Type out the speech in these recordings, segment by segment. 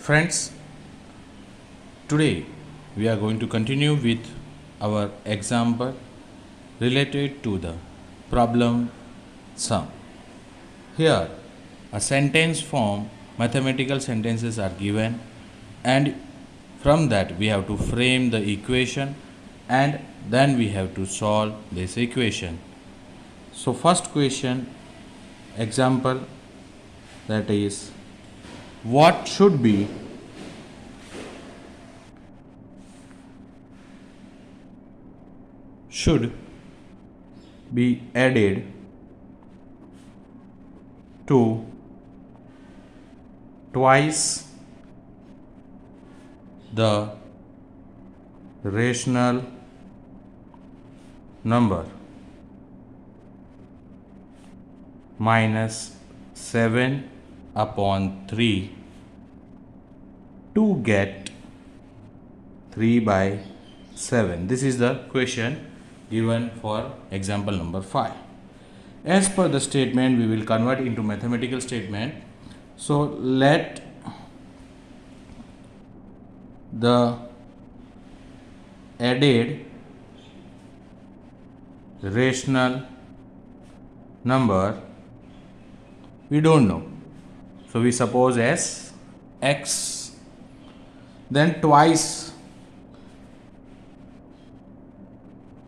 Friends, today we are going to continue with our example related to the problem sum. Here, a sentence form, mathematical sentences are given, and from that we have to frame the equation and then we have to solve this equation. So, first question example, that is, what should be added to twice the rational number minus 7 upon 3 to get 3 by 7. This is the question given for example number 5. As per the statement, we will convert into mathematical statement. So let the added rational number we don't know, so we suppose as x, then twice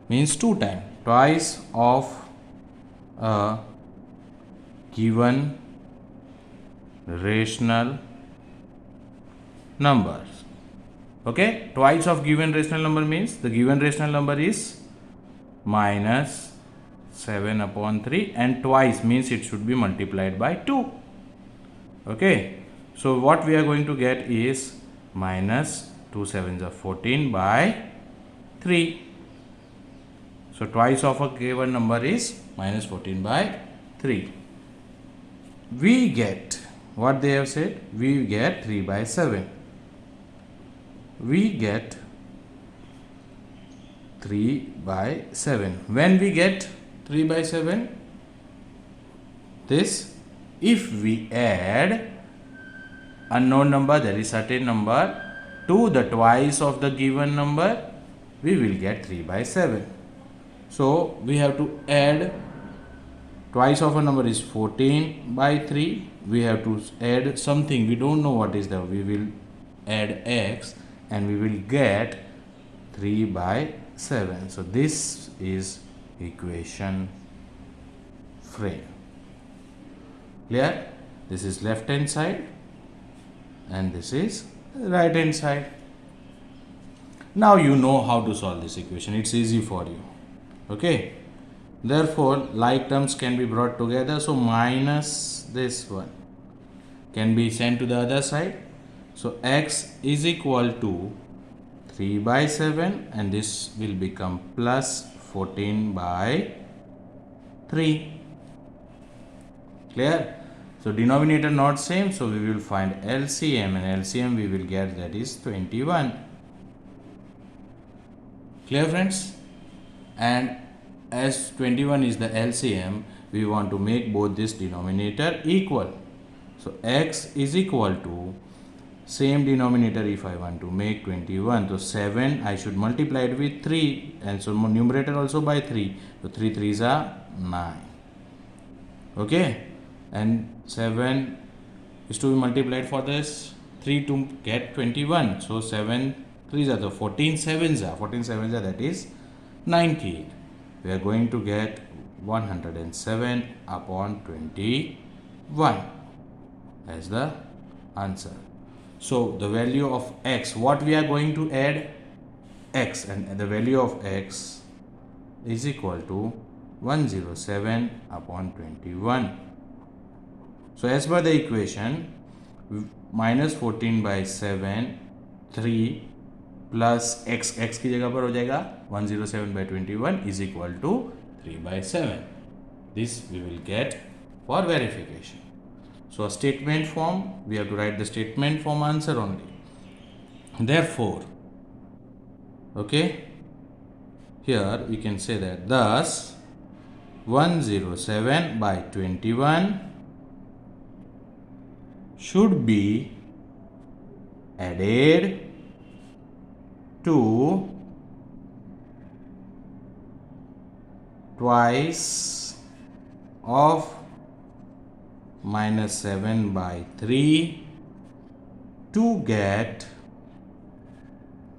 means 2 times, twice of a given rational number. Okay, twice of given rational number means the given rational number is minus 7 upon 3 and twice means it should be multiplied by 2. Okay, so what we are going to get is minus 2 sevens are 14 by 3. So twice of a given number is minus 14 by 3. We get, what they have said, we get 3 by 7. We get 3 by 7. When we get 3 by 7, this, if we add unknown number, that is certain number, to the twice of the given number, we will get 3 by 7. So we have to add, twice of a number is 14 by 3. We have to add something, we don't know what is that. We will add x and we will get 3 by 7. So this is equation frame. Clear? This is left hand side and this is right hand side. Now you know how to solve this equation. It's easy for you. Okay. Therefore, like terms can be brought together. So minus this one can be sent to the other side. So x is equal to 3 by 7 and this will become plus 14 by 3. Clear? So denominator not same, so we will find LCM, and LCM we will get, that is 21. Clear, friends? And as 21 is the LCM, we want to make both this denominator equal. So x is equal to, same denominator if I want to make 21, so 7 I should multiply it with 3 and so numerator also by 3. So 3 3s are 9. Okay, and 7 is to be multiplied for this 3 to get 21. So 7 3s are, the 14 7s are, that is 98. We are going to get 107 upon 21 as the answer. So the value of x, what we are going to add, x, and the value of x is equal to 107 upon 21. So as per the equation, minus 14 by 7, 3 plus x की जगह पर हो जाएगा 107 by 21 is equal to 3 by 7. This we will get for verification. So a statement form, we have to write the statement form answer only. Therefore, okay, here we can say that thus 107 by 21 should be added to twice of minus 7 by 3 to get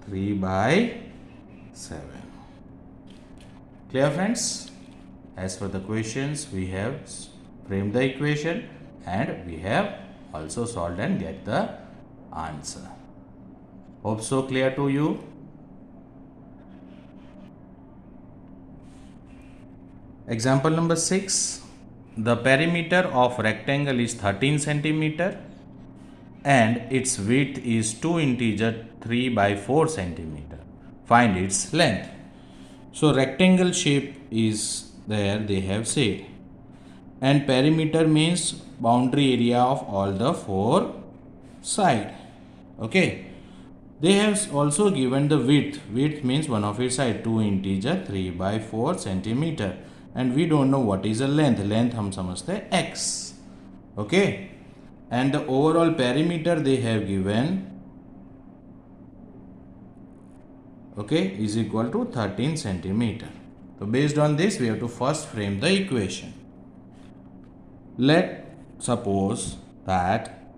3 by 7. Clear, friends? As per the questions, we have framed the equation and we have also solved and get the answer. Hope so clear to you. Example number 6. The perimeter of rectangle is 13 centimeter and its width is 2 integer 3 by 4 centimeter. Find its length. So rectangle shape is there, they have said, and perimeter means boundary area of all the four side. Okay, they have also given the width. Width means one of its side, 2 integer 3 by 4 centimeter, and we don't know what is the length. Length हम समझते हैं x. Okay, and the overall perimeter they have given, okay, is equal to 13 centimeter. So based on this, we have to first frame the equation. Let suppose that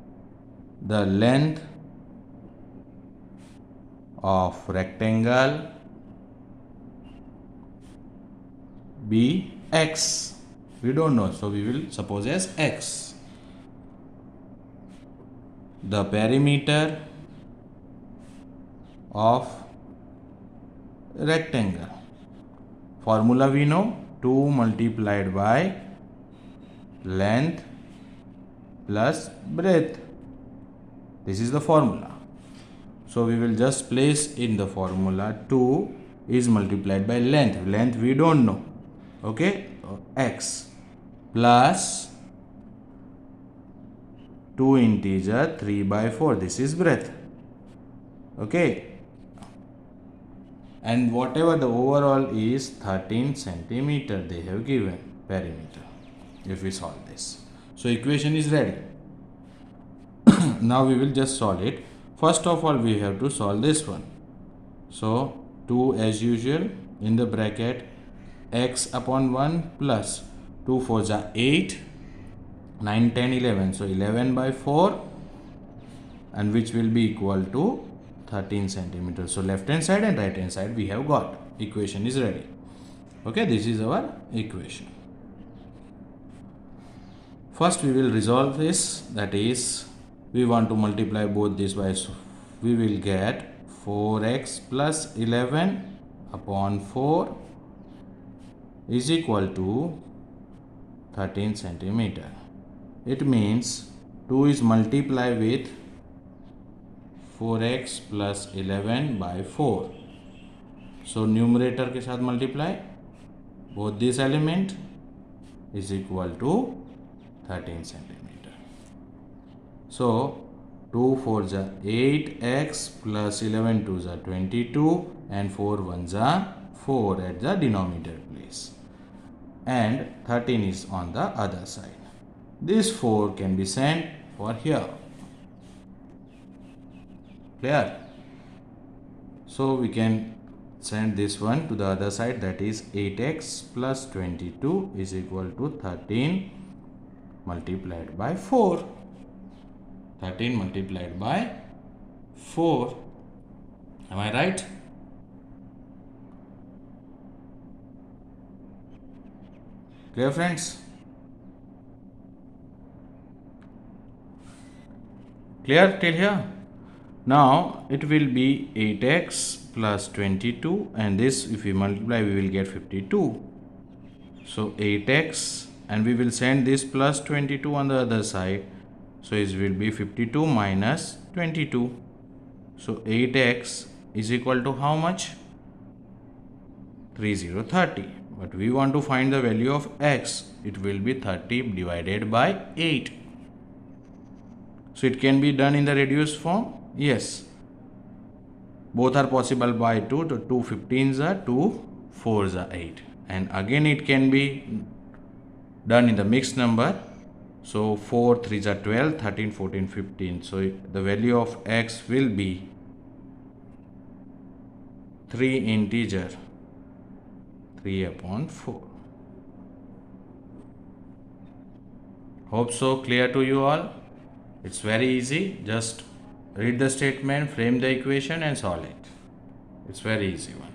the length of rectangle be x. We don't know, so we will suppose as x. The perimeter of rectangle, formula we know, 2 multiplied by length plus breadth. This is the formula. So we will just place in the formula 2 is multiplied by length. Length we don't know. Okay, x plus 2 integer 3 by 4. This is breadth. Okay, and whatever the overall is 13 centimeter they have given perimeter. If we solve this, so equation is ready. Now we will just solve it. First of all, we have to solve this one. So 2 as usual in the bracket, x upon 1 plus 2 4s are 8, 9 10 11, so 11 by 4, and which will be equal to 13 centimeters. So left hand side and right hand side we have got. Equation is ready. Okay, this is our equation. First we will resolve this, that is we want to multiply both this by, so we will get 4x plus 11 upon 4 is equal to 13 centimeter. It means 2 is multiplied with 4x plus 11 by 4. So numerator के साथ multiply both this element is equal to 13 centimeter. So 2 4s are 8x plus 11 2s are 22 and 4 1s are 4 at the denominator place, and 13 is on the other side. This 4 can be sent for here. Clear? So we can send this one to the other side, that is 8x plus 22 is equal to 13 multiplied by 4. 13 multiplied by 4. Am I right? Clear, friends? Clear till here? Now it will be 8x plus 22, and this if we multiply we will get 52. So 8x, and we will send this plus 22 on the other side, so it will be 52 minus 22. So 8x is equal to how much? 30. But we want to find the value of x. It will be 30 divided by 8. So it can be done in the reduced form. Yes, both are possible by 2. So 2 15s are 2 4s are 8, and again it can be done in the mixed number. So 4 3s are 12, 13, 14, 15. So the value of x will be 3 integer 3 upon 4. Hope so clear to you all. It's very easy. Just read the statement, frame the equation and solve it. It's very easy one.